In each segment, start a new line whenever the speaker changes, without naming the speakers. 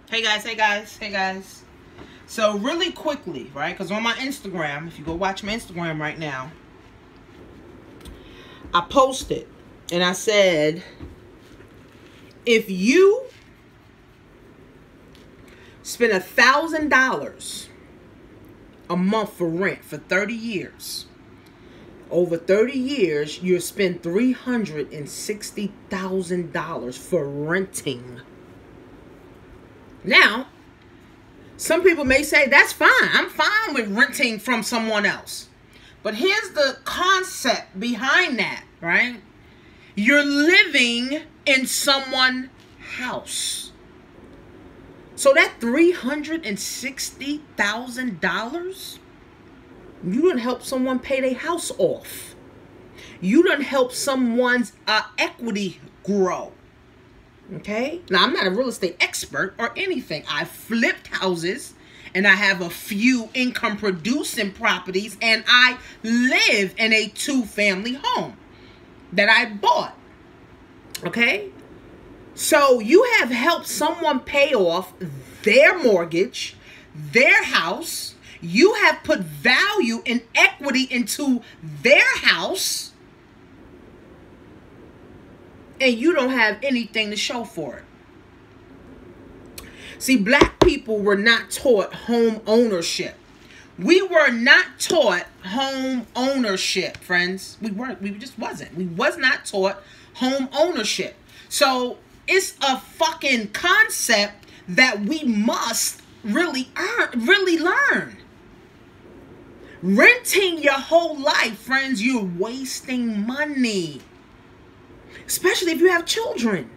Hey guys. So really quickly, right? Because on my Instagram, if you go watch my Instagram right now, I posted and I said, if you spend $1,000 a month for rent for 30 years, over 30 years, you'll spend $360,000 for renting. Now, some people may say, that's fine. I'm fine with renting from someone else. But here's the concept behind that, right? You're living in someone's house. So that $360,000, you done help someone pay their house off. You done help someone's equity grow. Okay? Now, I'm not a real estate expert or anything. I flipped houses and I have a few income producing properties, and I live in a 2-family home that I bought. Okay? So you have helped someone pay off their mortgage, their house. You have put value and equity into their house, and you don't have anything to show for it. See, black people were not taught home ownership. We were not taught home ownership, friends. We just wasn't. We was not taught home ownership. So it's a fucking concept that we must really learn. Renting your whole life, friends, you're wasting money. Especially if you have children,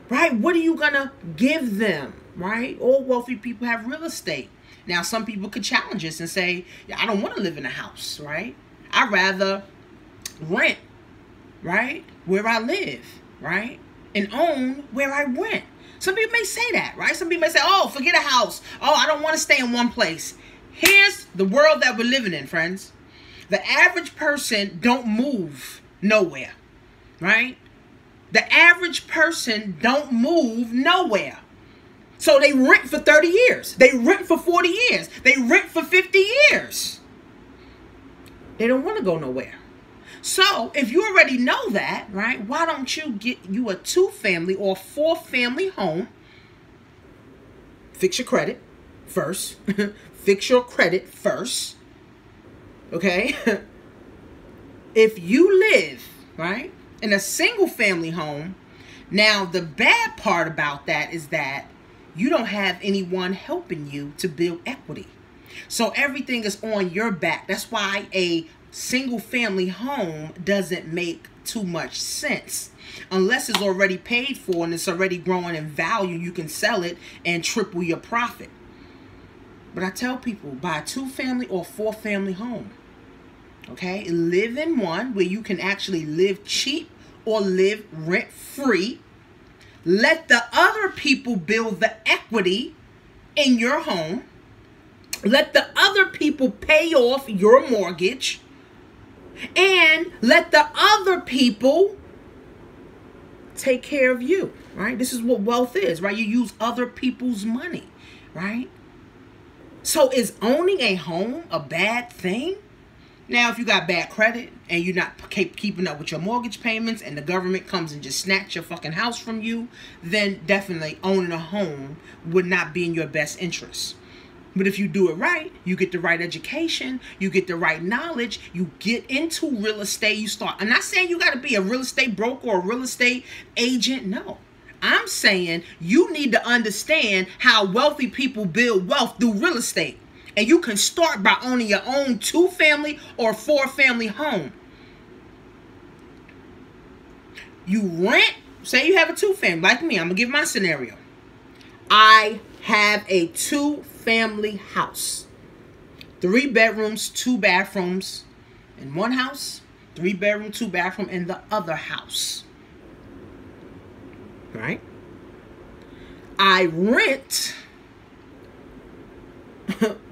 right? What are you gonna give them, right? All wealthy people have real estate. Now, some people could challenge us and say, yeah, I don't want to live in a house, right? I'd rather rent, right? Where I live, right? And own where I rent. Some people may say that, right? Some people may say, oh, forget a house. Oh, I don't want to stay in one place. Here's the world that we're living in, friends. The average person don't move nowhere, right? The average person don't move nowhere. So they rent for 30 years. They rent for 40 years. They rent for 50 years. They don't want to go nowhere. So if you already know that, right, why don't you get you a 2-family or 4-family home? Fix your credit first. Fix your credit first. Okay? If you live, right, in a single-family home, now the bad part about that is that you don't have anyone helping you to build equity. So everything is on your back. That's why a single-family home doesn't make too much sense. Unless it's already paid for and it's already growing in value, you can sell it and triple your profit. But I tell people, buy a 2-family or 4-family home. Okay? Live in one where you can actually live cheap or live rent-free. Let the other people build the equity in your home. Let the other people pay off your mortgage. And let the other people take care of you, right? This is what wealth is, right? You use other people's money, right? So is owning a home a bad thing? Now, if you got bad credit and you're not keeping up with your mortgage payments and the government comes and just snatch your fucking house from you, then definitely owning a home would not be in your best interest. But if you do it right, you get the right education, you get the right knowledge, you get into real estate, you start. I'm not saying you got to be a real estate broker or a real estate agent. No. I'm saying you need to understand how wealthy people build wealth through real estate. And you can start by owning your own 2-family or 4-family home. You rent, say you have a 2-family, like me. I'm going to give my scenario. I have a 2-family house. 3 bedrooms, 2 bathrooms in one house. 3 bedroom, 2 bathroom in the other house. Right? I rent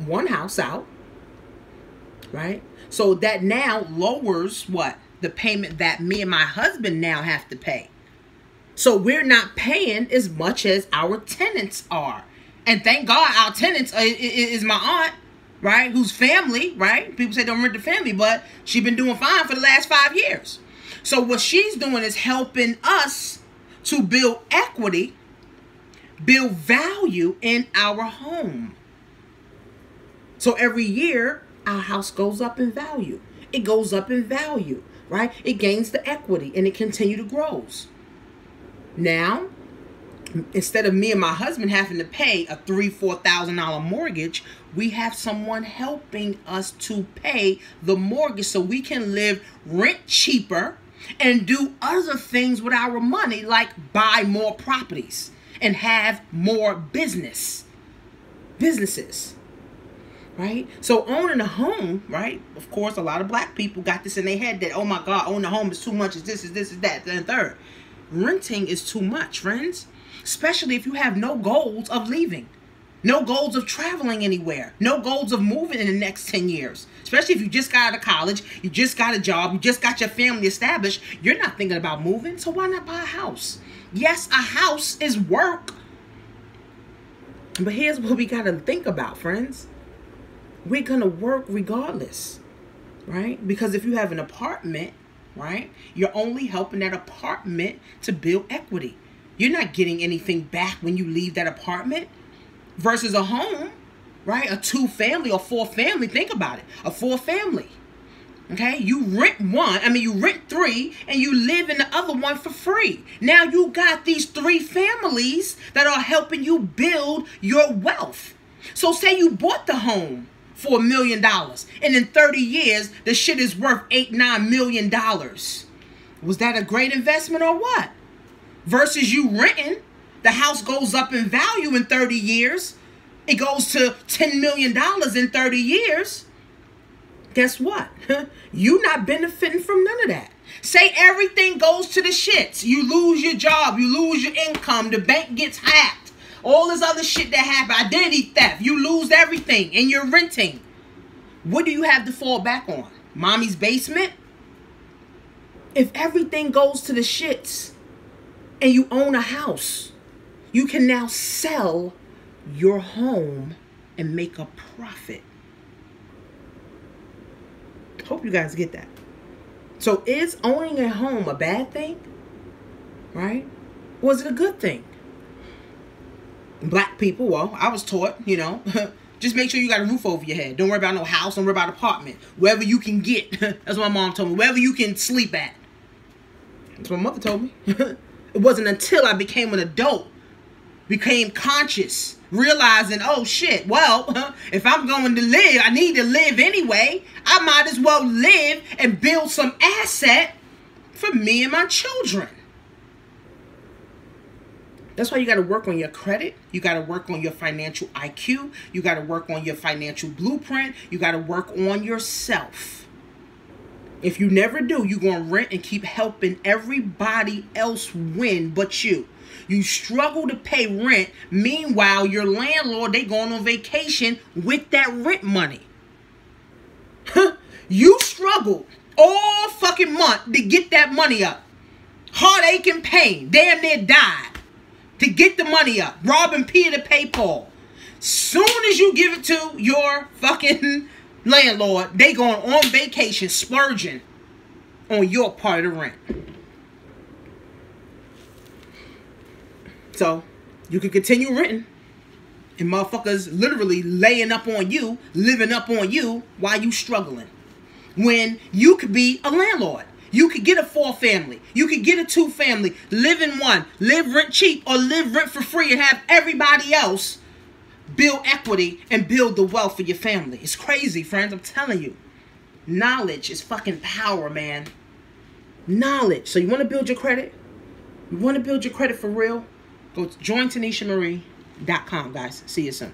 one house out, right? So that now lowers what? The payment that me and my husband now have to pay. So we're not paying as much as our tenants are. And thank God our tenants is my aunt, right? Whose family, right? People say don't rent the family, but she's been doing fine for the last 5 years. So what she's doing is helping us to build equity, build value in our home. So every year, our house goes up in value. It goes up in value, right? It gains the equity and it continues to grow. Now, instead of me and my husband having to pay a $3,000-$4,000 mortgage, we have someone helping us to pay the mortgage so we can live rent cheaper and do other things with our money, like buy more properties and have more businesses, right? So owning a home, right? Of course, a lot of black people got this in their head that, oh my God, owning a home is too much, is this, is that, and third. Renting is too much, friends. Especially if you have no goals of leaving. No goals of traveling anywhere. No goals of moving in the next 10 years. Especially if you just got out of college, you just got a job, you just got your family established. You're not thinking about moving, so why not buy a house? Yes, a house is work. But here's what we got to think about, friends. We're going to work regardless, right? Because if you have an apartment, right, you're only helping that apartment to build equity. You're not getting anything back when you leave that apartment versus a home, right? A 2-family or 4-family. Think about it. A 4-family. Okay? You rent you rent 3 and you live in the other one for free. Now you got these 3 families that are helping you build your wealth. So say you bought the home for $1 million and in 30 years, the shit is worth $8-9 million. Was that a great investment or what? Versus you renting, the house goes up in value in 30 years. It goes to $10 million in 30 years. Guess what? You not benefiting from none of that. Say everything goes to the shits. You lose your job. You lose your income. The bank gets hacked. All this other shit that happened. Identity theft. You lose everything and you're renting. What do you have to fall back on? Mommy's basement? If everything goes to the shits, and you own a house, you can now sell your home and make a profit. Hope you guys get that. So is owning a home a bad thing? Right? Was it a good thing? Black people, well, I was taught, just make sure you got a roof over your head. Don't worry about no house. Don't worry about apartment. Wherever you can get. That's what my mom told me. Wherever you can sleep at. That's what my mother told me. It wasn't until I became an adult, became conscious, realizing, oh shit, well, if I'm going to live, I need to live anyway. I might as well live and build some asset for me and my children. That's why you got to work on your credit. You got to work on your financial IQ. You got to work on your financial blueprint. You got to work on yourself. If you never do, you're going to rent and keep helping everybody else win but you. You struggle to pay rent. Meanwhile, your landlord, they going on vacation with that rent money. You struggled all fucking month to get that money up. Heartache and pain. Damn near died to get the money up. Robbing Peter to pay Paul. Soon as you give it to your fucking landlord, they going on vacation splurging on your part of the rent. So you can continue renting and motherfuckers literally laying up on you, living up on you while you struggling. When you could be a landlord. You could get a 4-family. You could get a 2-family. Live in one. Live rent cheap or live rent for free and have everybody else build equity and build the wealth for your family. It's crazy, friends. I'm telling you. Knowledge is fucking power, man. Knowledge. So you want to build your credit? You want to build your credit for real? Go to jointanisha.marie.com, guys. See you soon.